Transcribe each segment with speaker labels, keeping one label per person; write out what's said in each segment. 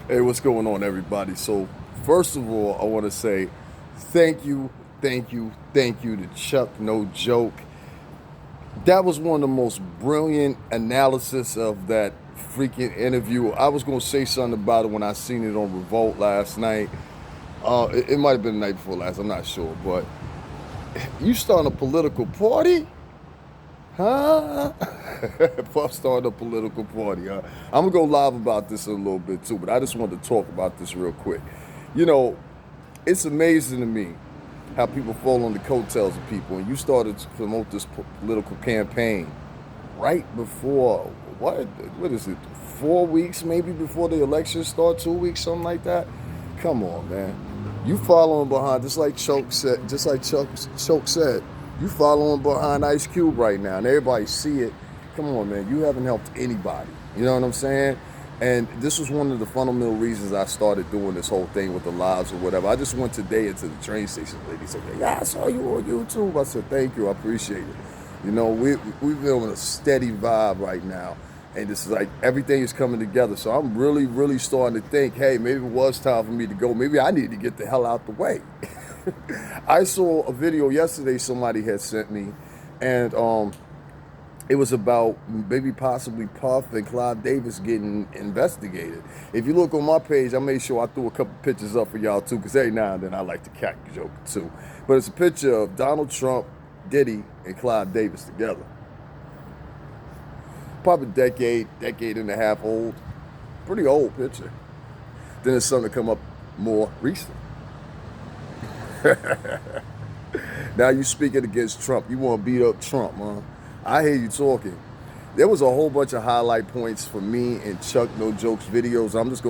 Speaker 1: Hey, what's going on, everybody? So, first of all, I want to say thank you, thank you to Chuck No Joke. That was one of the most brilliant analysis of that freaking interview. I was going to say something about it when I seen it on Revolt last night. It might have been the night before last, I'm not sure. But you starting a political party? Huh? Puff started a political party, huh? I'm gonna go live about this in a little bit too, but I just wanted to talk about this real quick. You know, it's amazing to me how people fall on the coattails of people. And you started to promote this political campaign right before what? What is it? 4 weeks maybe before the election start? 2 weeks, something like that. Come on, man. You following behind, just like Choke said. Choke said. You following behind Ice Cube right now, and everybody see it. Come on, man. You haven't helped anybody. You know what I'm saying? And this was one of the fundamental reasons I started doing this whole thing with the lives or whatever. I just went today into the train station. The lady said, "Yeah, I saw you on YouTube." I said, "Thank you. I appreciate it." You know, we've been on a steady vibe right now. And this is like everything is coming together. So I'm really starting to think, hey, maybe it was time for me to go. Maybe I need to get the hell out the way. I saw a video yesterday somebody had sent me, and it was about maybe possibly Puff and Clive Davis getting investigated. If you look on my page, I made sure I threw a couple pictures up for y'all too, because every now and then I like to crack a joke too. But it's a picture of Donald Trump, Diddy, and Clive Davis together. Probably decade and a half old. Pretty old picture. Then there's something to come up more recent. Now you speaking against Trump. You want to beat up Trump, huh? I hear you talking. There was a whole bunch of highlight points for me in Chuck No Jokes videos. I'm just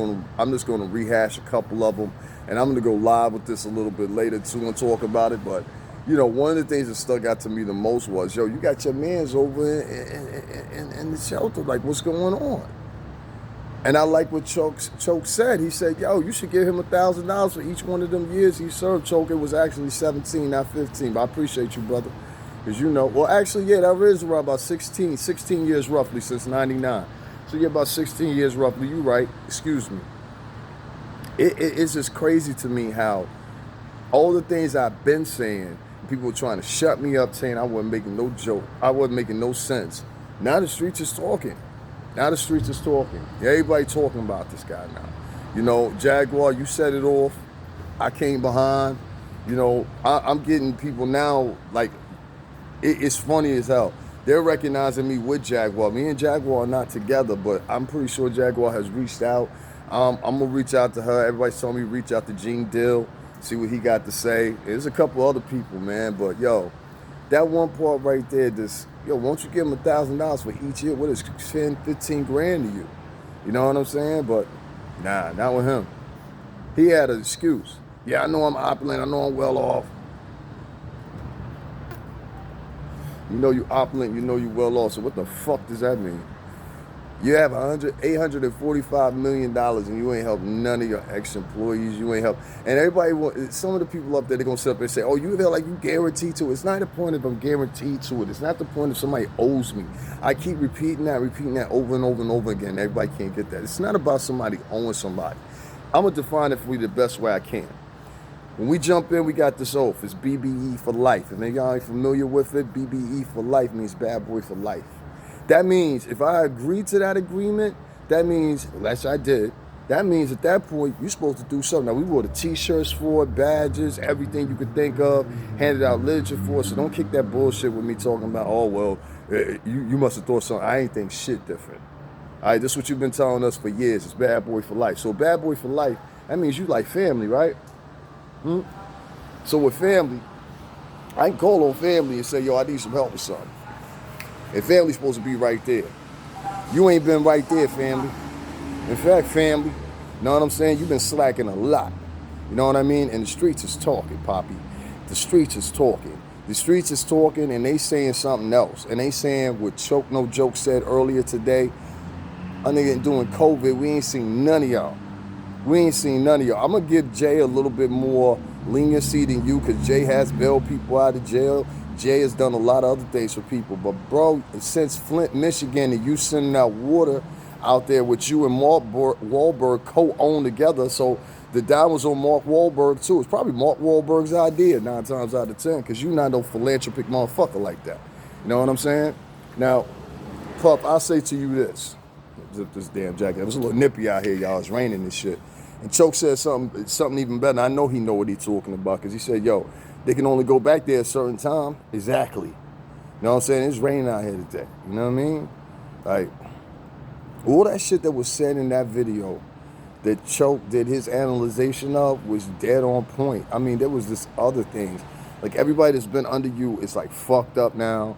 Speaker 1: gonna rehash a couple of them, and I'm gonna go live with this a little bit later too and talk about it. But you know, one of the things that stuck out to me the most was, yo, you got your mans over in the shelter. Like, what's going on? And I like what Choke said. He said, yo, you should give him $1,000 for each one of them years he served. Choke, it was actually 17, not 15. But I appreciate you, brother. Because you know, well, actually, yeah, that is around about 16 years roughly since 99. So yeah, about 16 years roughly. You right. Excuse me. It's just crazy to me how all the things I've been saying, people were trying to shut me up, saying I wasn't making no joke. I wasn't making no sense. Now the streets is talking. Now the streets is talking. Everybody talking about this guy now. You know, Jaguar, you set it off. I came behind. You know, I'm getting people now, like, it's funny as hell. They're recognizing me with Jaguar. Me and Jaguar are not together, but I'm pretty sure Jaguar has reached out. I'm going to reach out to her. Everybody's telling me to reach out to Gene Dill, see what he got to say. There's a couple other people, man, but yo, that one part right there, this, yo, won't you give him $1,000 for each year? What is 10, 15 grand to you? You know what I'm saying? But nah, not with him. He had an excuse. Yeah, I know I'm opulent. I know I'm well off. You know you opulent. You know you well off. So what the fuck does that mean? You have $845 million and you ain't helped none of your ex-employees. You ain't helped. And everybody, some of the people up there, they're going to sit up and say, oh, you feel like you guaranteed to it. It's not the point if I'm guaranteed to it. It's not the point if somebody owes me. I keep repeating that over and over again. Everybody can't get that. It's not about somebody owing somebody. I'm going to define it for you the best way I can. When we jump in, we got this oath. It's BBE for life. And if y'all ain't familiar with it, BBE for life means bad boy for life. That means if I agree to that agreement, that means, unless I did, that means at that point, you're supposed to do something. Now, we wore the t-shirts for it, badges, everything you could think of, handed out literature for it. So don't kick that bullshit with me talking about, oh, well, you must have thought something. I ain't think shit different. All right, this is what you've been telling us for years. It's bad boy for life. So bad boy for life, that means you like family, right? So with family, I can call on family and say, yo, I need some help with something. And family's supposed to be right there. You ain't been right there, family. In fact, family, you know what I'm saying? You've been slacking a lot. You know what I mean? And the streets is talking, Poppy. The streets is talking. The streets is talking and they saying something else. And they saying what Choke No Joke said earlier today. I nigga doing COVID, we ain't seen none of y'all. We ain't seen none of y'all. I'm going to give Jay a little bit more leniency than you because Jay has bailed people out of jail. Jay has done a lot of other things for people. But, bro, since Flint, Michigan, and you sending out water, out there with you and Mark Wahlberg co-owned together. So the dime was on Mark Wahlberg too. It's probably Mark Wahlberg's idea 9 times out of 10, because you're not no philanthropic motherfucker like that. You know what I'm saying? Now, Pup, I'll say to you this. Zip this damn jacket. It was a little nippy out here, y'all. It's raining and shit. And Choke said something even better. I know he know what he's talking about, because he said, yo, they can only go back there at a certain time. Exactly. You know what I'm saying? It's raining out here today. You know what I mean? Like, all that shit that was said in that video that Choke did his analyzation of was dead on point. I mean, there was this other things. Like, everybody that's been under you is like fucked up now.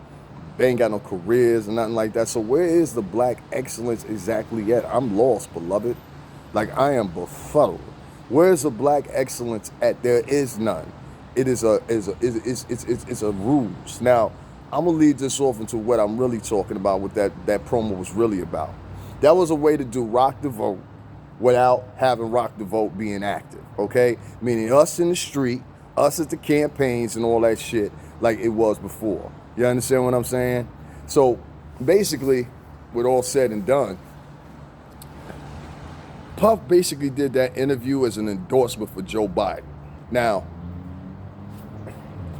Speaker 1: They ain't got no careers and nothing like that. So where is the black excellence exactly at? I'm lost, beloved. Like, I am befuddled. Where's the black excellence at? There is none. It is it's a ruse. Now, I'm gonna lead this off into what I'm really talking about, what that promo was really about. That was a way to do Rock the Vote without having Rock the Vote being active, okay? Meaning us in the street, us at the campaigns and all that shit like it was before. You understand what I'm saying? So basically, with all said and done, Puff basically did that interview as an endorsement for Joe Biden. Now,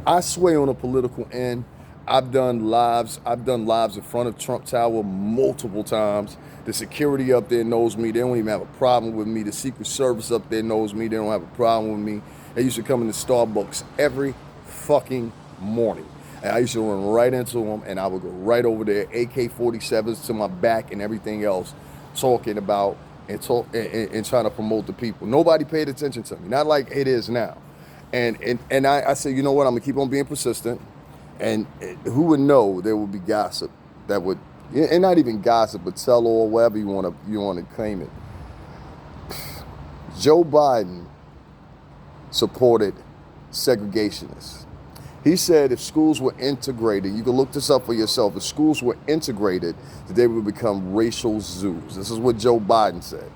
Speaker 1: I sway on a political end. I've done lives in front of Trump Tower multiple times. The security up there knows me. They don't even have a problem with me. The Secret Service up there knows me. They don't have a problem with me. They used to come into Starbucks every fucking morning. And I used to run right into them, and I would go right over there, AK-47s to my back and everything else, talking about and trying to promote the people. Nobody paid attention to me, not like it is now. And I said, you know what, I'm gonna keep on being persistent. And who would know there would be gossip that would, and not even gossip, but tell all, whatever you want to claim it. Joe Biden supported segregationists. He said if schools were integrated, you can look this up for yourself, if schools were integrated, that they would become racial zoos. This is what Joe Biden said.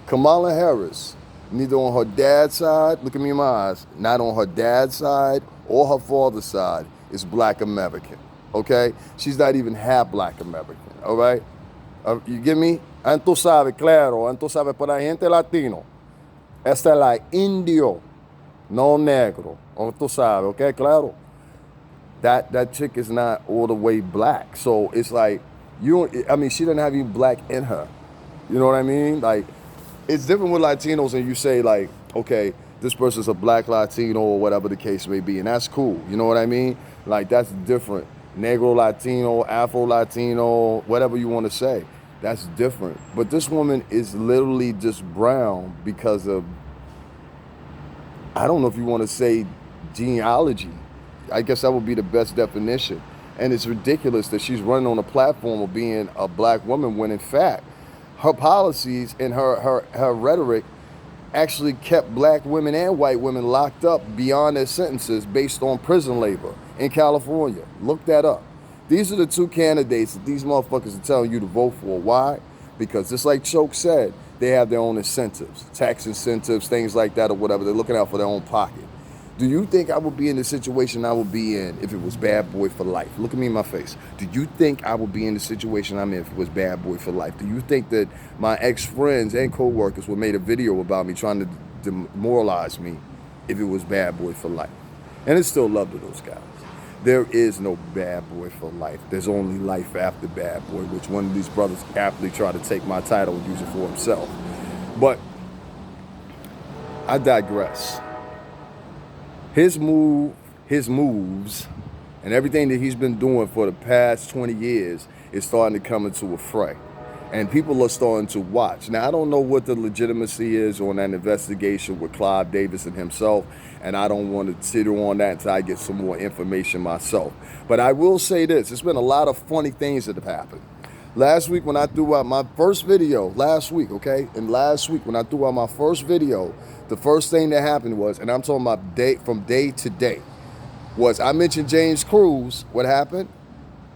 Speaker 1: Kamala Harris, neither on her dad's side, look at me in my eyes, not on her dad's side or her father's side, is black American, okay? She's not even half black American, all right? You get me? Tú sabes, claro, tú sabes, para gente latino, esta es la indio, no negro. Tú sabes, okay, claro. That chick is not all the way black. So it's like, she doesn't have even black in her. You know what I mean? Like, it's different with Latinos, and you say like, okay, this person's a black Latino or whatever the case may be, and that's cool. You know what I mean? Like, that's different. Negro Latino, Afro Latino, whatever you want to say. That's different. But this woman is literally just brown because of, I don't know if you want to say genealogy. I guess that would be the best definition. And it's ridiculous that she's running on a platform of being a black woman when in fact her policies and her rhetoric actually kept black women and white women locked up beyond their sentences based on prison labor in California. Look that up. These are the two candidates that these motherfuckers are telling you to vote for. Why? Because just like Choke said, they have their own incentives, tax incentives, things like that or whatever. They're looking out for their own pocket. Do you think I would be in the situation I would be in if it was Bad Boy for Life? Look at me in my face. Do you think I would be in the situation I'm in if it was Bad Boy for Life? Do you think that my ex-friends and co-workers would made a video about me trying to demoralize me if it was Bad Boy for Life? And it's still love to those guys. There is no Bad Boy for Life. There's only life after Bad Boy, which one of these brothers aptly tried to take my title and use it for himself. But I digress. His moves, and everything that he's been doing for the past 20 years is starting to come into a fray. And people are starting to watch. Now, I don't know what the legitimacy is on that investigation with Clive Davis and himself, and I don't want to sit on that until I get some more information myself. But I will say this, there's been a lot of funny things that have happened. Last week when I threw out my first video, when I threw out my first video, the first thing that happened was, and I'm talking about from day to day, was I mentioned James Cruz. What happened?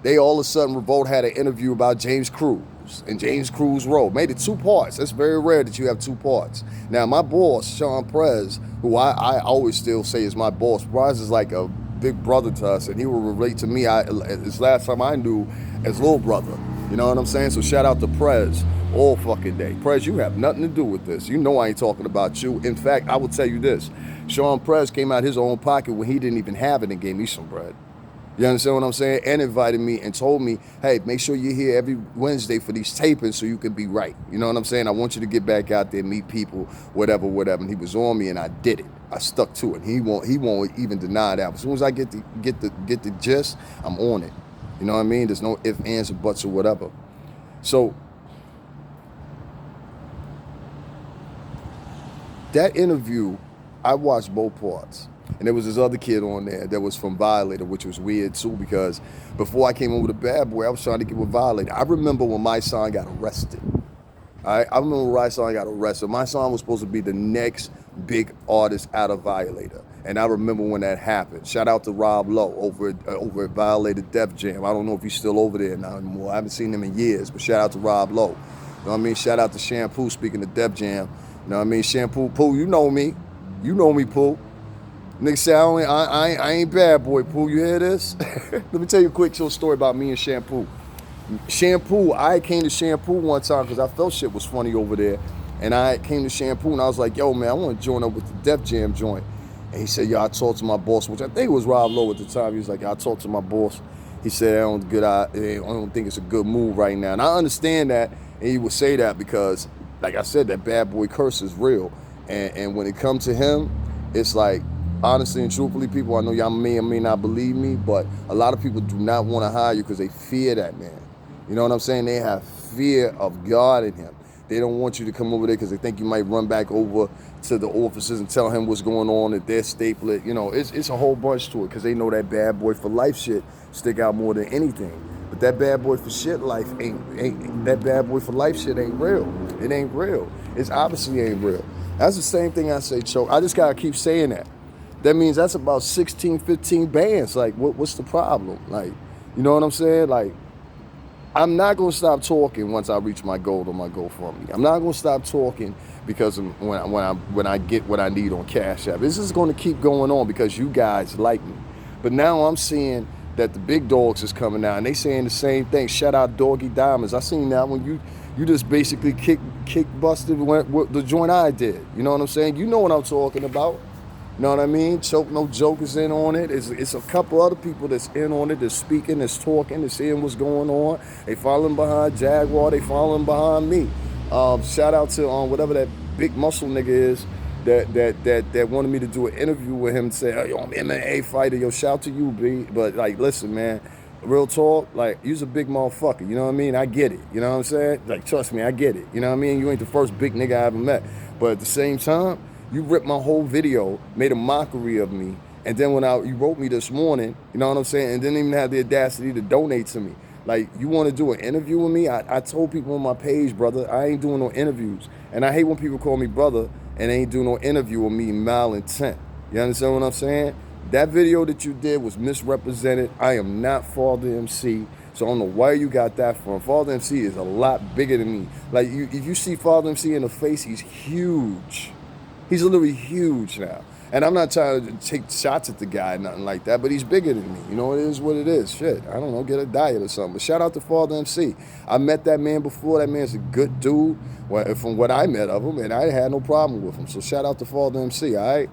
Speaker 1: They all of a sudden, Revolt had an interview about James Cruz and James Cruz Road. Made it 2 parts. That's very rare that you have 2 parts. Now, my boss, Sean Prez, who I always still say is my boss, Prez is like a big brother to us, and he will relate to me, his last time I knew, as little brother. You know what I'm saying? So shout out to Prez. all fucking day. Prez, you have nothing to do with this. You know I ain't talking about you. In fact, I will tell you this. Sean Prez came out his own pocket when he didn't even have it and gave me some bread. You understand what I'm saying? And invited me and told me, hey, make sure you're here every Wednesday for these tapings so you can be right. You know what I'm saying? I want you to get back out there, meet people, whatever. And he was on me and I did it. I stuck to it. He won't even deny that. As soon as I get the gist, I'm on it. You know what I mean? There's no ifs, ands, or buts or whatever. So that interview, I watched both parts. And there was this other kid on there that was from Violator, which was weird too, because before I came over to Bad Boy, I was trying to get with Violator. I remember when my son got arrested. All right? I remember when my son got arrested. My son was supposed to be the next big artist out of Violator. And I remember when that happened. Shout out to Rob Lowe over at Violator Def Jam. I don't know if he's still over there now anymore. I haven't seen him in years, but shout out to Rob Lowe. You know what I mean? Shout out to Shampoo, speaking of Def Jam. You know what I mean? Shampoo, Pooh, you know me. You know me, Pooh. Nigga say I ain't Bad Boy, Pooh. You hear this? Let me tell you a quick little story about me and Shampoo. I came to Shampoo one time because I felt shit was funny over there. And I came to Shampoo and I was like, yo, man, I want to join up with the Def Jam joint. And he said, yo, I talked to my boss, which I think was Rob Lowe at the time. He was like, I talked to my boss. He said, I don't think it's a good move right now. And I understand that. And he would say that because, like I said, that Bad Boy curse is real. And when it comes to him, it's like, honestly and truthfully, people, I know y'all may or may not believe me, but a lot of people do not want to hire you because they fear that man. You know what I'm saying? They have fear of God in him. They don't want you to come over there because they think you might run back over to the offices and tell him what's going on, that they're staple it. You know, it's a whole bunch to it because they know that Bad Boy for Life shit stick out more than anything. But that Bad Boy for shit life ain't that Bad Boy for Life shit ain't real. It ain't real. It's obviously ain't real. That's the same thing I say, Choke. I just gotta keep saying that. That means that's about 16, 15 bands. Like, what's the problem? Like, you know what I'm saying? Like, I'm not gonna stop talking once I reach my goal on my GoFundMe. I'm not gonna stop talking because when I get what I need on Cash App. This is gonna keep going on because you guys like me. But now I'm seeing that the big dogs is coming out and they saying the same thing. Shout out Doggy Diamonds. I seen that when you just basically kick busted with the joint I did. You know what I'm saying? You know what I'm talking about. You know what I mean? Choke No Joke is in on it. It's a couple other people that's in on it, that's speaking, that's talking, that's seeing what's going on. They following behind Jaguar. They following behind me. Shout out to whatever that big muscle nigga is that wanted me to do an interview with him and say, yo, I'm an MMA fighter. Yo, shout to you, B. But, like, listen, man, real talk, like, you's a big motherfucker. You know what I mean? I get it. You know what I'm saying? Like, trust me, I get it. You know what I mean? You ain't the first big nigga I ever met. But at the same time, you ripped my whole video, made a mockery of me, and then you wrote me this morning, you know what I'm saying, and didn't even have the audacity to donate to me. Like, you want to do an interview with me? I told people on my page, brother, I ain't doing no interviews. And I hate when people call me brother and they ain't doing no interview with me malintent. You understand what I'm saying? That video that you did was misrepresented. I am not Father MC. So I don't know where you got that from. Father MC is a lot bigger than me. Like, if you see Father MC in the face, he's huge. He's literally huge now. And I'm not trying to take shots at the guy, nothing like that, but he's bigger than me. You know, it is what it is. Shit, I don't know, get a diet or something. But shout out to Father MC. I met that man before. That man's a good dude, from what I met of him, and I had no problem with him. So shout out to Father MC, all right?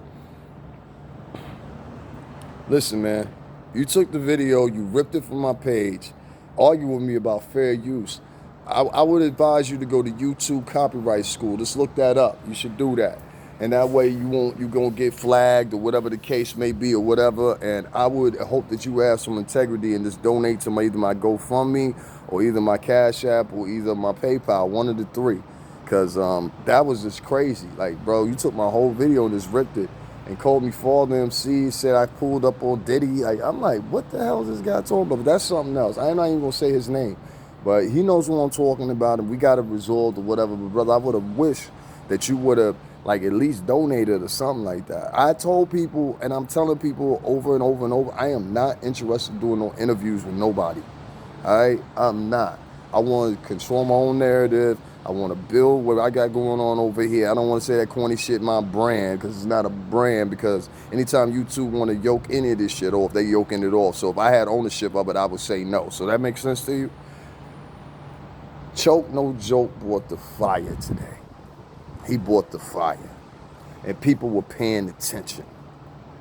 Speaker 1: Listen, man, you took the video, you ripped it from my page, arguing with me about fair use. I would advise you to go to YouTube Copyright School. Just look that up. You should do that. And that way you're going to get flagged or whatever the case may be or whatever. And I would hope that you have some integrity and just donate to either my GoFundMe or either my Cash App or either my PayPal, one of the three. Because that was just crazy. Like, bro, you took my whole video and just ripped it and called me Father MC, said I pulled up on Diddy. Like, I'm like, what the hell is this guy talking about? But that's something else. I'm not even going to say his name. But he knows what I'm talking about, and we got it resolved or whatever. But, brother, I would have wished that you would have, like, at least donated or something like that. I told people, and I'm telling people over and over and over, I am not interested in doing no interviews with nobody. All right? I'm not. I want to control my own narrative. I want to build what I got going on over here. I don't want to say that corny shit my brand, because it's not a brand, because anytime you two want to yoke any of this shit off, they yoking it off. So if I had ownership of it, I would say no. So that makes sense to you? Choke No Joke brought the fire today. He brought the fire. And people were paying attention.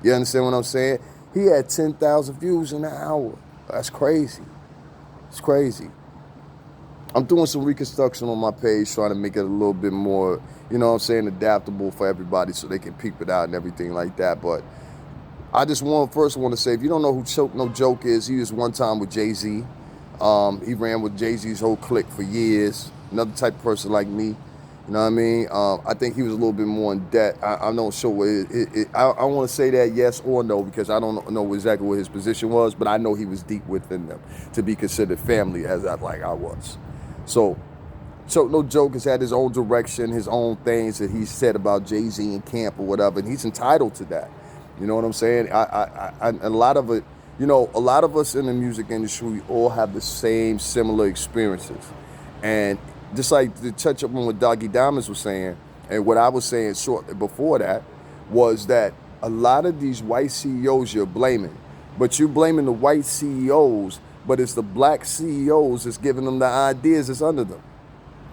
Speaker 1: You understand what I'm saying? He had 10,000 views in an hour. That's crazy. It's crazy. I'm doing some reconstruction on my page, trying to make it a little bit more, you know what I'm saying, adaptable for everybody so they can peep it out and everything like that. But I just first want to say, if you don't know who Choke No Joke is, he was one time with Jay-Z. He ran with Jay-Z's whole clique for years. Another type of person like me. You know what I mean? I think he was a little bit more in debt. I'm not sure what I want to say that yes or no, because I don't know exactly what his position was, but I know he was deep within them to be considered family as I was. So Choke No Joke has had his own direction, his own things that he said about Jay-Z and Camp or whatever, and he's entitled to that. You know what I'm saying? A lot of it, you know, a lot of us in the music industry, we all have the same similar experiences. And just like to touch up on what Doggy Diamonds was saying, and what I was saying shortly before that, was that a lot of these white CEOs you're blaming, but you're blaming the white CEOs, but it's the black CEOs that's giving them the ideas that's under them.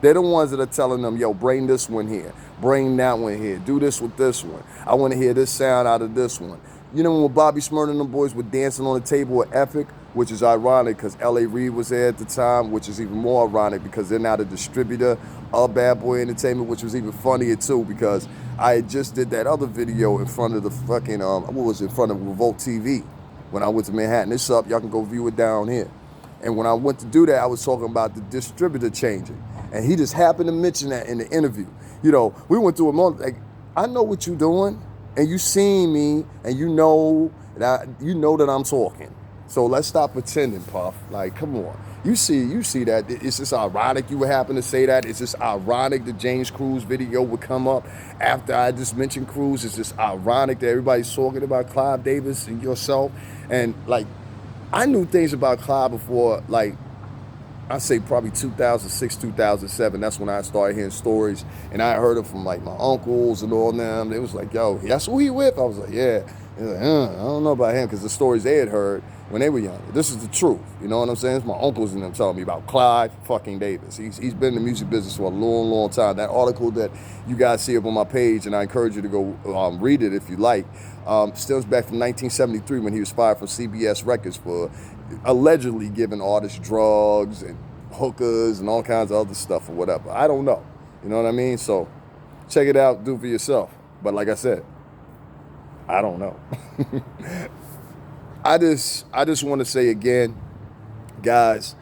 Speaker 1: They're the ones that are telling them, yo, bring this one here, bring that one here, do this with this one. I want to hear this sound out of this one. You know when Bobby Smurda and them boys were dancing on the table at Epic, which is ironic because L.A. Reid was there at the time, which is even more ironic because they're now the distributor of Bad Boy Entertainment, which was even funnier too because I just did that other video in front of the fucking, in front of Revolt TV when I went to Manhattan. It's up, y'all can go view it down here. And when I went to do that, I was talking about the distributor changing. And he just happened to mention that in the interview. You know, we went through a month, like, I know what you're doing, and you seen me, and you know that I'm talking. So let's stop pretending, Puff. Like, come on. You see that. It's just ironic you would happen to say that. It's just ironic the James Cruz video would come up after I just mentioned Cruz. It's just ironic that everybody's talking about Clive Davis and yourself. And, like, I knew things about Clive before, like, I say probably 2006, 2007. That's when I started hearing stories, and I heard it from like my uncles and all them. They was like, "Yo, that's who he with?" I was like, "Yeah." They was like, I don't know about him because the stories they had heard when they were younger. This is the truth. You know what I'm saying? It's my uncles and them telling me about Clive fucking Davis. He's been in the music business for a long, long time. That article that you guys see up on my page, and I encourage you to go read it if you like, stems back from 1973 when he was fired from CBS Records for allegedly giving artists drugs and hookers and all kinds of other stuff or whatever. I don't know. You know what I mean? So check it out, do it for yourself. But like I said, I don't know. I just want to say again, guys,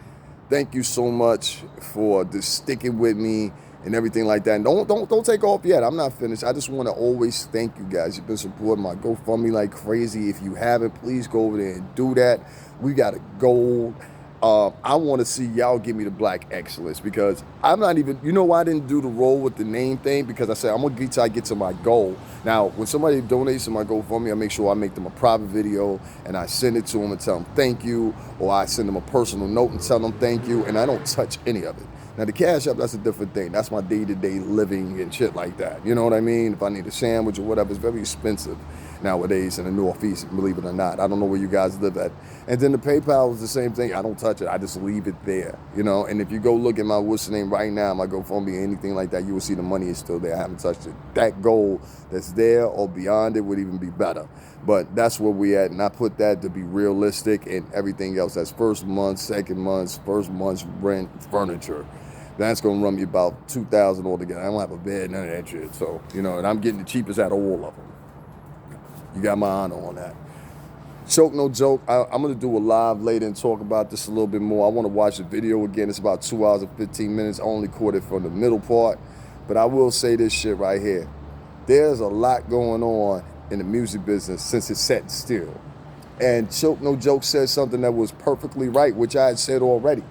Speaker 1: thank you so much for just sticking with me and everything like that. And don't take off yet. I'm not finished. I just want to always thank you guys. You've been supporting my GoFundMe like crazy. If you haven't, please go over there and do that. We got a goal. I want to see y'all give me the black excellence because I'm not even, you know why I didn't do the roll with the name thing? Because I said, I'm going to get to my goal. Now, when somebody donates to my GoFundMe, I make sure I make them a private video and I send it to them and tell them thank you, or I send them a personal note and tell them thank you, and I don't touch any of it. Now, the Cash App, that's a different thing. That's my day-to-day living and shit like that. You know what I mean? If I need a sandwich or whatever, it's very expensive nowadays in the Northeast, believe it or not. I don't know where you guys live at. And then the PayPal is the same thing. I don't touch it. I just leave it there, you know? And if you go look at my what's the name right now, my GoFundMe, anything like that, you will see the money is still there. I haven't touched it. That goal that's there or beyond it would even be better. But that's where we at. And I put that to be realistic and everything else. That's first month, second month, first month's rent, furniture. That's going to run me about $2,000 altogether. I don't have a bed, none of that shit. So, you know, and I'm getting the cheapest out of all of them. You got my honor on that. Choke No Joke. I'm going to do a live later and talk about this a little bit more. I want to watch the video again. It's about 2 hours and 15 minutes. I only caught it from the middle part. But I will say this shit right here. There's a lot going on in the music business since it's set still. And Choke No Joke said something that was perfectly right, which I had said already.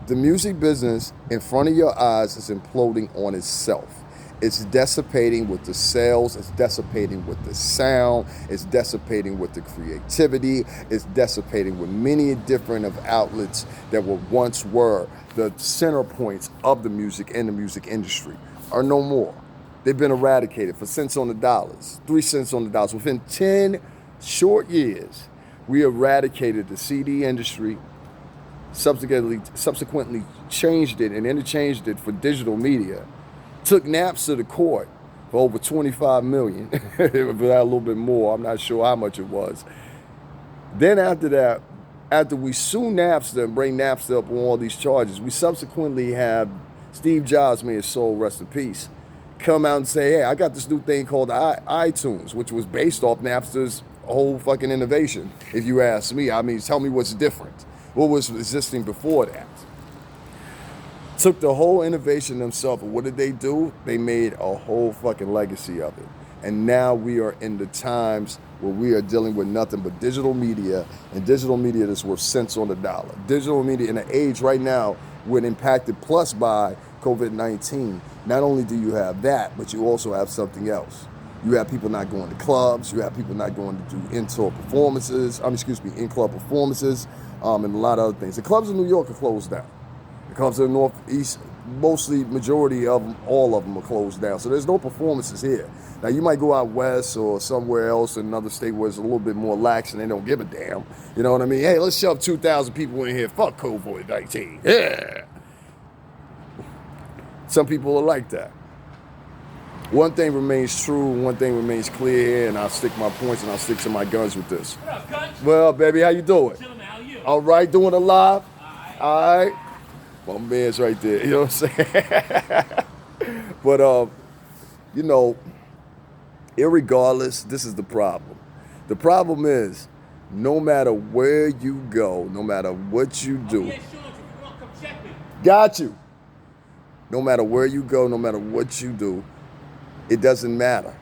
Speaker 1: The music business in front of your eyes is imploding on itself. It's dissipating with the sales, it's dissipating with the sound, it's dissipating with the creativity, it's dissipating with many different of outlets that once were the center points of the music and the music industry are no more. They've been eradicated for cents on the dollars, 3 cents on the dollars. Within 10 short years, we eradicated the CD industry, subsequently changed it and interchanged it for digital media, took Napster to court for over 25 million, but a little bit more. I'm not sure how much it was. Then after that, after we sue Napster and bring Napster up on all these charges, we subsequently have Steve Jobs, may his soul rest in peace, come out and say, hey, I got this new thing called iTunes, which was based off Napster's whole fucking innovation, if you ask me. I mean, tell me what's different. What was existing before that? Took the whole innovation themselves, and what did they do? They made a whole fucking legacy of it. And now we are in the times where we are dealing with nothing but digital media, and digital media that's worth cents on the dollar. Digital media in an age right now when impacted plus by COVID-19, not only do you have that, but you also have something else. You have people not going to clubs. You have people not going to do in-club performances, and a lot of other things. The clubs in New York are closed down. The clubs in the Northeast, mostly majority of them, all of them are closed down. So there's no performances here. Now you might go out west or somewhere else in another state where it's a little bit more lax and they don't give a damn. You know what I mean? Hey, let's shove 2,000 people in here. Fuck COVID-19. Yeah. Some people are like that. One thing remains true, one thing remains clear here, and I'll stick my points and I'll stick to my guns with this.
Speaker 2: What up, Gunch?
Speaker 1: Well, baby, how you doing?
Speaker 2: Chillin', man. How you?
Speaker 1: All right, doing it live? All right. My man's right there, you know what I'm saying? But, you know, irregardless, this is the problem. The problem is, no matter where you go, no matter what you do,
Speaker 2: Yeah, sure. If you want, come check me.
Speaker 1: got you. No matter where you go, no matter what you do, it doesn't matter.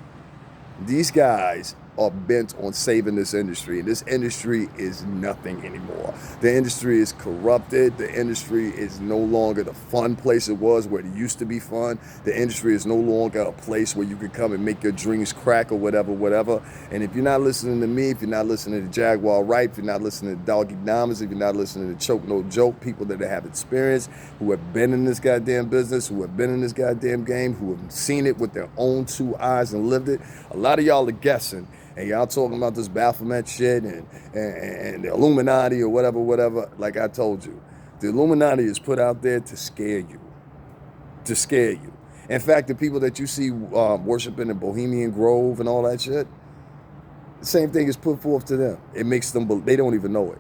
Speaker 1: These guys are bent on saving this industry. This industry is nothing anymore. The industry is corrupted. The industry is no longer the fun place it was where it used to be fun. The industry is no longer a place where you can come and make your dreams crack or whatever. And if you're not listening to me, if you're not listening to Jaguar Ripe, if you're not listening to Doggy Diamonds, if you're not listening to Choke No Joke, people that have experience, who have been in this goddamn business, who have been in this goddamn game, who have seen it with their own two eyes and lived it, a lot of y'all are guessing. And y'all talking about this Baphomet shit and the Illuminati or whatever, like I told you. The Illuminati is put out there to scare you. To scare you. In fact, the people that you see worshiping in Bohemian Grove and all that shit, the same thing is put forth to them. It makes them, they don't even know it.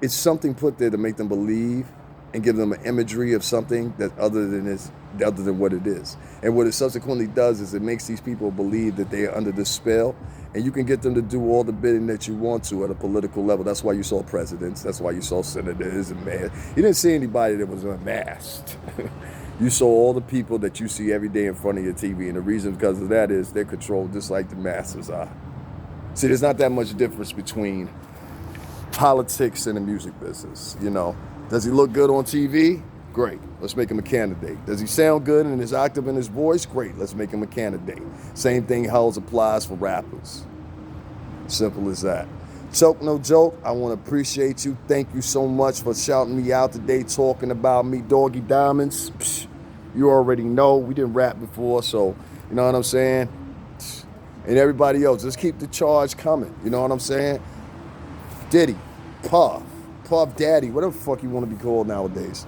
Speaker 1: It's something put there to make them believe and give them an imagery of something that other than what it is. And what it subsequently does is it makes these people believe that they are under this spell, and you can get them to do all the bidding that you want to at a political level. That's why you saw presidents. That's why you saw senators and mayors. You didn't see anybody that was unmasked. You saw all the people that you see every day in front of your TV, and the reason because of that is they're controlled just like the masses are. See, there's not that much difference between politics and the music business, you know. Does he look good on TV? Great, let's make him a candidate. Does he sound good in his octave in his voice? Great, let's make him a candidate. Same thing applies for rappers. Simple as that. Choke No Joke, I want to appreciate you. Thank you so much for shouting me out today, talking about me, Doggy Diamonds. Psh, you already know, we didn't rap before, so you know what I'm saying? Psh, and everybody else, just keep the charge coming, you know what I'm saying? Diddy, Puff Daddy, whatever the fuck you want to be called nowadays.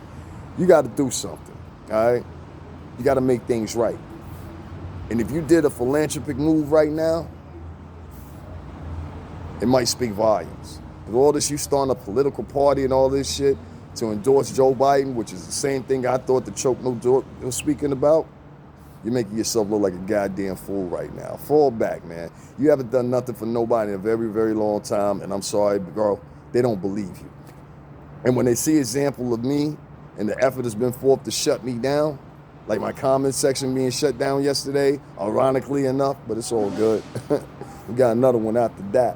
Speaker 1: You got to do something, all right? You got to make things right. And if you did a philanthropic move right now, it might speak volumes. With all this, you starting a political party and all this shit to endorse Joe Biden, which is the same thing I thought the Choke No Joke was speaking about, you're making yourself look like a goddamn fool right now. Fall back, man. You haven't done nothing for nobody in a very, very long time, and I'm sorry, bro, they don't believe you. And when they see an example of me and the effort has been forth to shut me down, like my comment section being shut down yesterday, ironically enough, but it's all good. We got another one after that.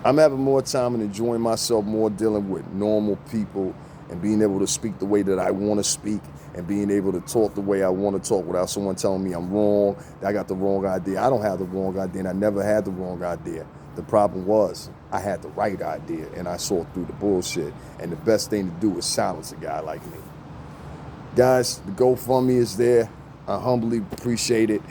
Speaker 1: I'm having more time and enjoying myself more dealing with normal people and being able to speak the way that I want to speak and being able to talk the way I want to talk without someone telling me I'm wrong, that I got the wrong idea. I don't have the wrong idea, and I never had the wrong idea. The problem was I had the right idea, and I saw through the bullshit. And the best thing to do is silence a guy like me. Guys, the GoFundMe is there. I humbly appreciate it.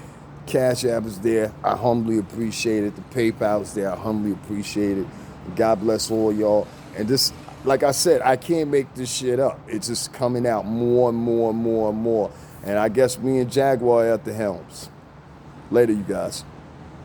Speaker 1: Cash App is there. I humbly appreciate it. The PayPal is there. I humbly appreciate it. And God bless all y'all. And this, like I said, I can't make this shit up. It's just coming out more and more and more and more. And I guess me and Jaguar at the helms. Later, you guys.